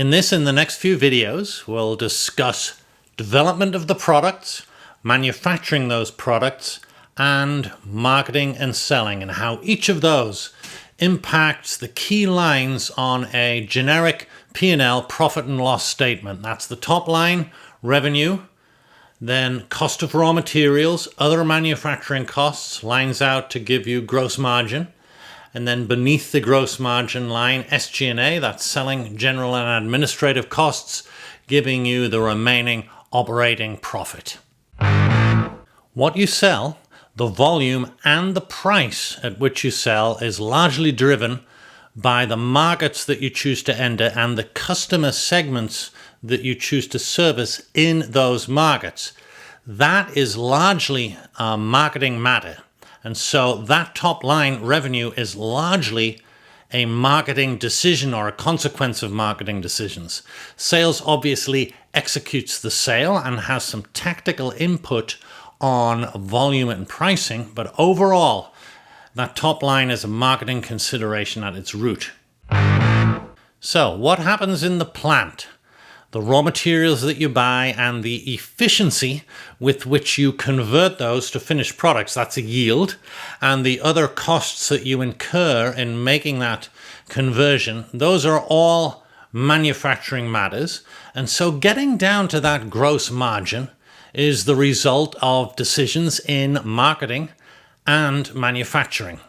In the next few videos, we'll discuss development of the products, manufacturing those products, and marketing and selling, and how each of those impacts the key lines on a generic P&L profit and loss statement. That's the top line, revenue, then cost of raw materials, other manufacturing costs, lines out to give you gross margin. And then beneath the gross margin line, SG&A, that's selling, general and administrative costs, giving you the remaining operating profit. What you sell, the volume and the price at which you sell is largely driven by the markets that you choose to enter and the customer segments that you choose to service in those markets. That is largely a marketing matter. And so that top line revenue is largely a marketing decision or a consequence of marketing decisions. Sales obviously executes the sale and has some tactical input on volume and pricing, but overall, that top line is a marketing consideration at its root. So what happens in the plant? The raw materials that you buy and the efficiency with which you convert those to finished products, that's a yield, and the other costs that you incur in making that conversion, those are all manufacturing matters. And so getting down to that gross margin is the result of decisions in marketing and manufacturing.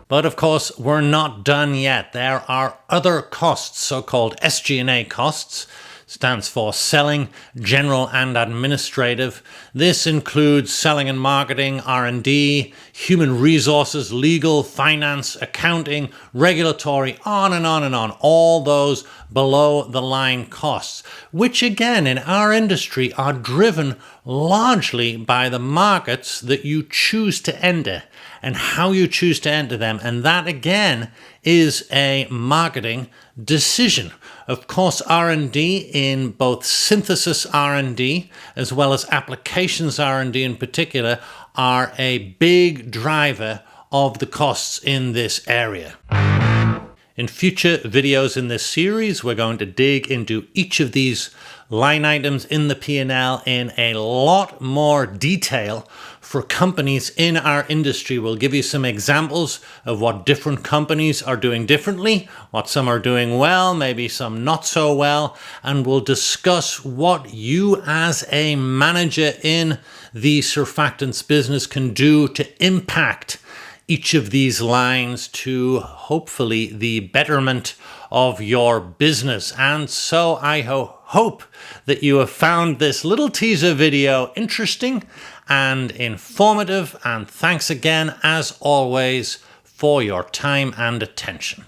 But of course, we're not done yet. There are other costs, so-called SG&A costs, stands for selling, general and administrative. This includes selling and marketing, R&D, human resources, legal, finance, accounting, regulatory, on and on and on. All those below the line costs, which again in our industry are driven largely by the markets that you choose to enter and how you choose to enter them. And that again is a marketing decision. Of course, R&D in both synthesis R&D as well as applications R&D in particular are a big driver of the costs in this area. In future videos in this series, we're going to dig into each of these line items in the P&L in a lot more detail for companies in our industry. We'll give you some examples of what different companies are doing differently, what some are doing well, maybe some not so well, and we'll discuss what you as a manager in the surfactants business can do to impact each of these lines to hopefully the betterment of your business. And so I hope that you have found this little teaser video interesting and informative. And thanks again, as always, for your time and attention.